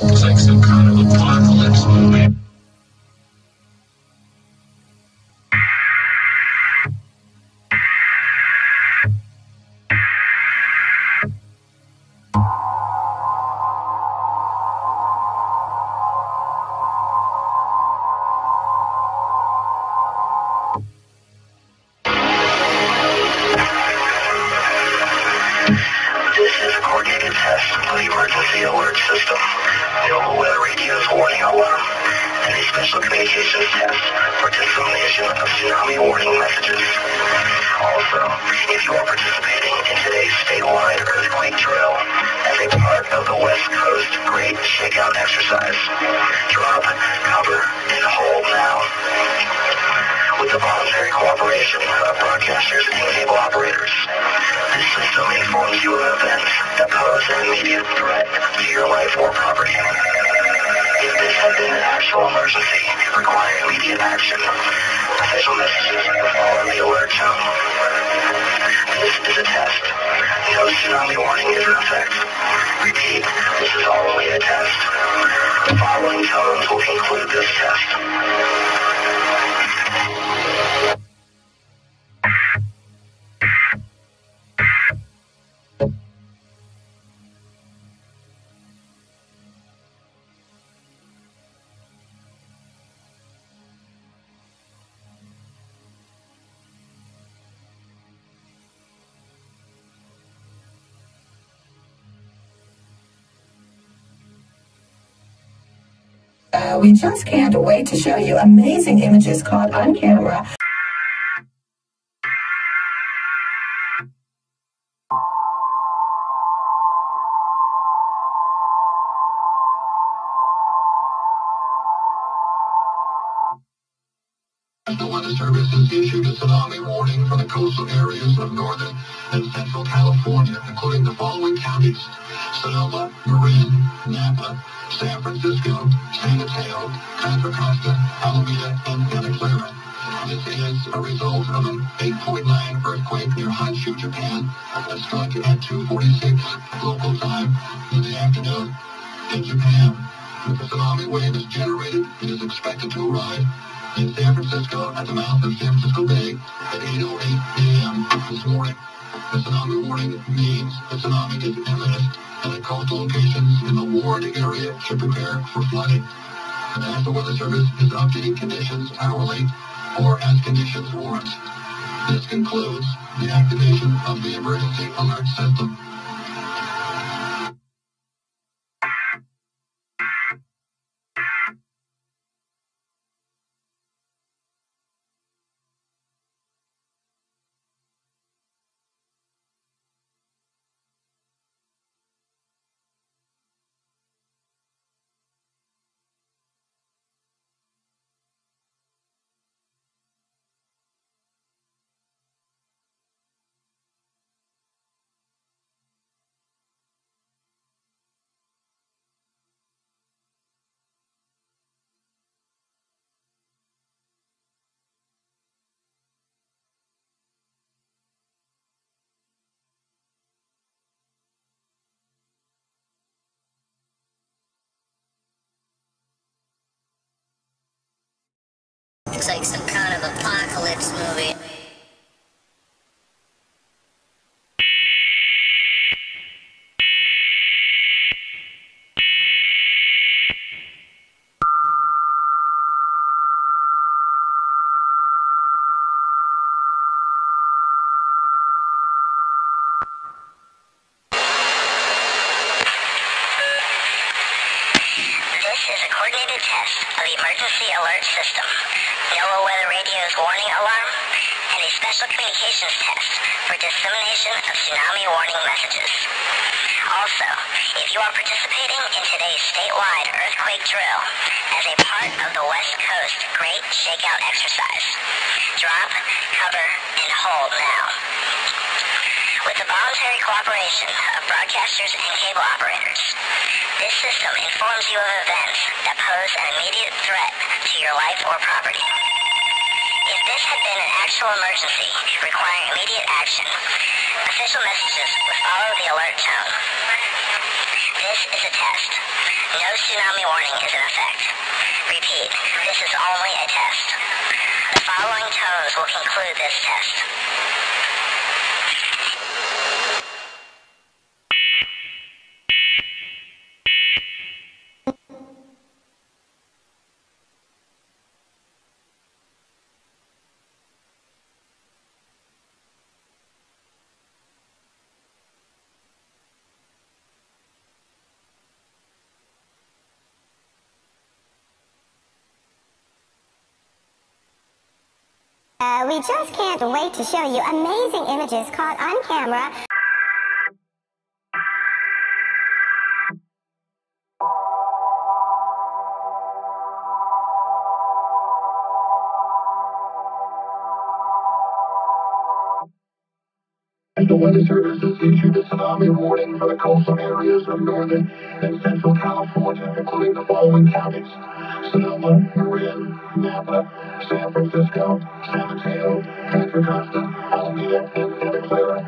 It's like some kind of apocalypse movie. This is a coordinated test of the emergency alert system, the weather radio's warning alarm, and a special communications test for dissemination of tsunami warning messages. Also, if you are participating in today's statewide earthquake drill as a part of the West Coast Great Shakeout exercise, drop, cover, and hold now. With the voluntary cooperation of broadcasters and cable operators, this system informs you of events that pose an immediate threat to your life or property. If this had been an actual emergency requiring immediate action, official messages will follow the alert tone. This is a test. No tsunami warning is in effect. Repeat, this is only a test. The following tones will conclude this test. We just can't wait to show you amazing images caught on camera. The Weather Service has issued a tsunami warning for the coastal areas of northern and central California, including the following counties: Sonoma, Marin, Napa, San Francisco, San Mateo, Contra Costa, Alameda, and Santa Clara. This is a result of an 8.9 earthquake near Honshu, Japan, that struck at 2:46 local time in the afternoon. In Japan, if a tsunami wave is generated, it is expected to arrive in San Francisco at the mouth of San Francisco Bay at 8:08 a.m. this morning. The tsunami warning means the tsunami is imminent, and that coastal locations in the warned area should prepare for flooding. The National Weather Service is updating conditions hourly or as conditions warrant. This concludes the activation of the emergency alert system. It's like some kind of apocalypse movie. This is a coordinated test of the emergency alert system, NOAA Weather Radio's warning alarm, and a special communications test for dissemination of tsunami warning messages. Also, if you are participating in today's statewide earthquake drill as a part of the West Coast Great Shakeout exercise, drop, cover, and hold now. With the voluntary cooperation of broadcasters and cable operators, this system informs you of events that pose an immediate threat to your life or property. If this had been an actual emergency requiring immediate action, official messages would follow the alert tone. This is a test. No tsunami warning is in effect. Repeat, this is only a test. The following tones will conclude this test. We just can't wait to show you amazing images caught on camera. The Weather Service has issued a tsunami warning for the coastal areas of northern and central California, including the following counties: Sonoma, Marin, Napa, San Francisco, San Mateo, Contra Costa, Alameda, and Santa Clara.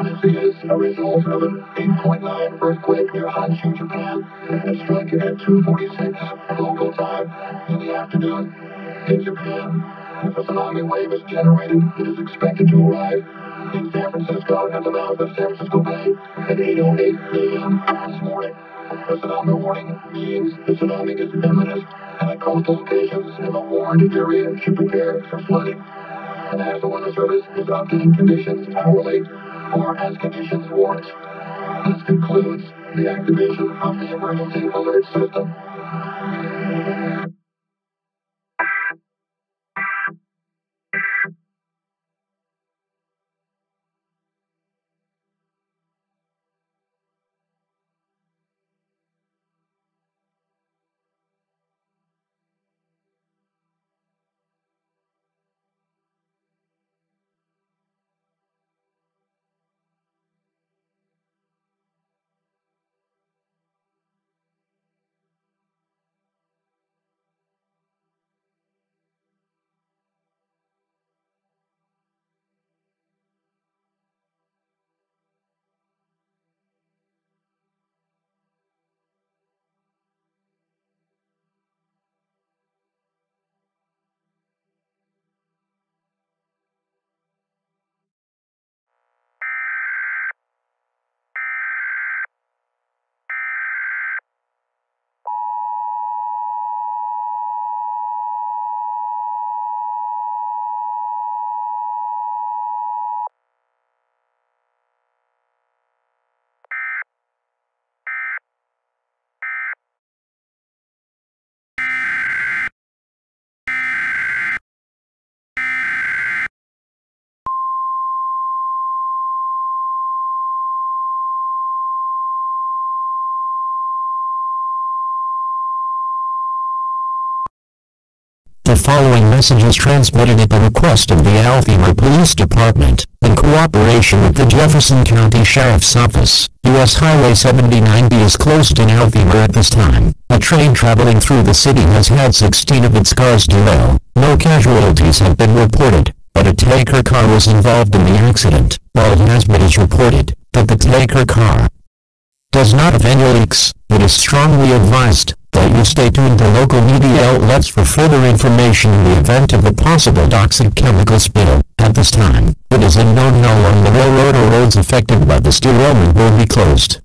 This is a result of an 8.9 earthquake near Honshu, Japan. It struck at 2:46 local time in the afternoon. In Japan, if a tsunami wave is generated, it is expected to arrive in San Francisco at the mouth of San Francisco Bay at 8:08 a.m. this morning. The tsunami warning means the tsunami is imminent, and at coastal locations in the warned area should prepare for flooding. The National Weather Service is updating conditions hourly or as conditions warrant. This concludes the activation of the emergency alert system. The following message is transmitted at the request of the Altheimer Police Department, in cooperation with the Jefferson County Sheriff's Office. U.S. Highway 7090 is closed in Altheimer at this time. A train traveling through the city has had 16 of its cars derail. No casualties have been reported, but a tanker car was involved in the accident. While it has been reported that the tanker car does not have any leaks, it is strongly advised that you stay tuned to local media outlets for further information in the event of a possible toxic chemical spill. At this time, it is unknown how long the railroad or roads affected by this derailment will be closed.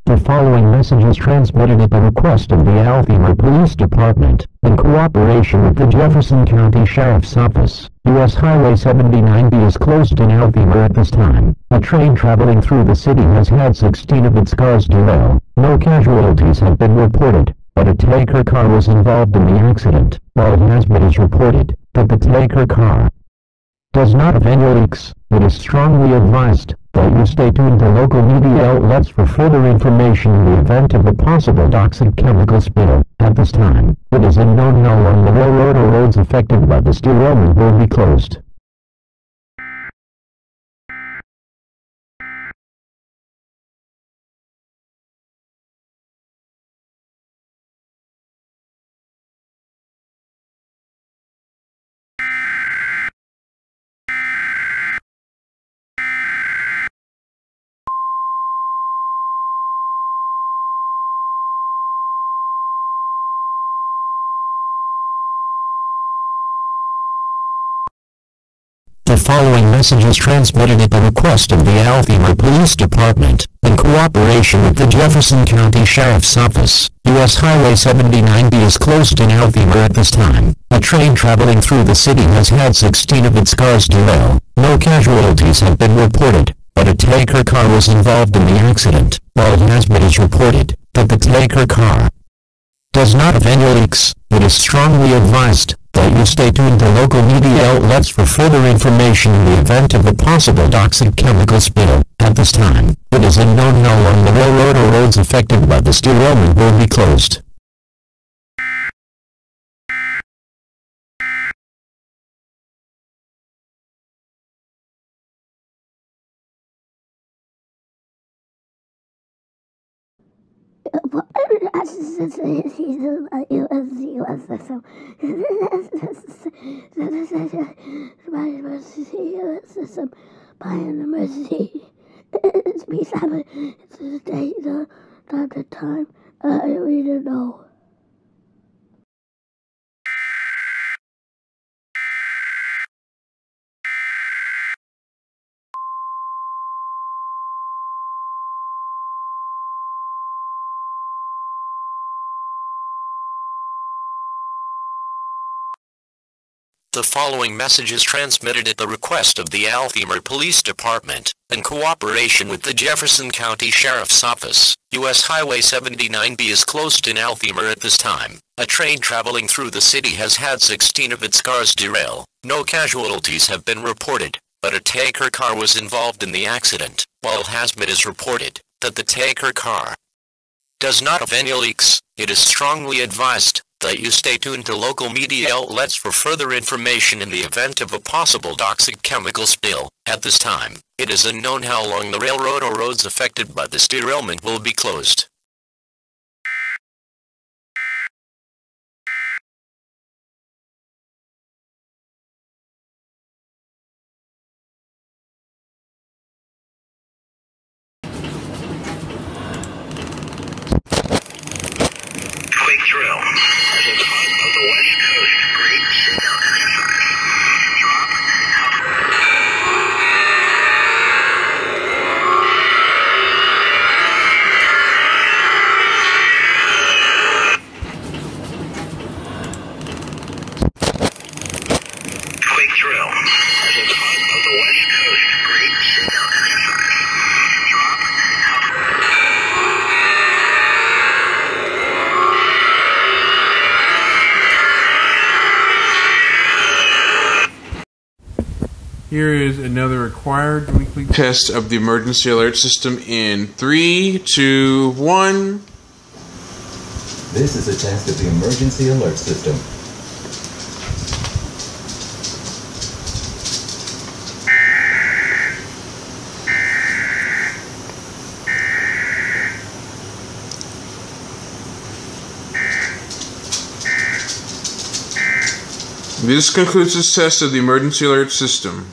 The following message is transmitted at the request of the Altheimer Police Department, in cooperation with the Jefferson County Sheriff's Office. U.S. Highway 7090 is closed in Altheimer at this time. A train traveling through the city has had 16 of its cars derail. No casualties have been reported, but a tanker car was involved in the accident. While it has been reported that the tanker car does not have any leaks. It is strongly advised that you stay tuned to local media outlets for further information in the event of a possible toxic chemical spill. At this time, it is unknown how long the railroad or roads affected by this derailment will be closed. The following message is transmitted at the request of the Altheimer Police Department, in cooperation with the Jefferson County Sheriff's Office. U.S. Highway 79B is closed in Altheimer at this time. A train traveling through the city has had 16 of its cars derail. No casualties have been reported, but a tanker car was involved in the accident. While it has been reported that the tanker car does not have any leaks, it is strongly advised that you stay tuned to local media outlets for further information in the event of a possible toxic chemical spill. At this time, it is unknown how long the railroad or roads affected by this derailment will be closed. By an emergency. It's me, Simon. It's the date, the time. I really don't know. The following message is transmitted at the request of the Altheimer Police Department, in cooperation with the Jefferson County Sheriff's Office. U.S. Highway 79B is closed in Altheimer at this time. A train traveling through the city has had 16 of its cars derail. No casualties have been reported, but a tanker car was involved in the accident. While it is reported that the tanker car does not have any leaks, it is strongly advised that you stay tuned to local media outlets for further information in the event of a possible toxic chemical spill. At this time, it is unknown how long the railroad or roads affected by this derailment will be closed. Quick drill. As a part of the West Coast Great Shakeout Exercise. Drop. Quick drill. As a part of the West Coast Great Shakeout Exercise. Drop. Here is another required weekly test of the emergency alert system in 3, 2, 1. This is a test of the emergency alert system. This concludes this test of the emergency alert system.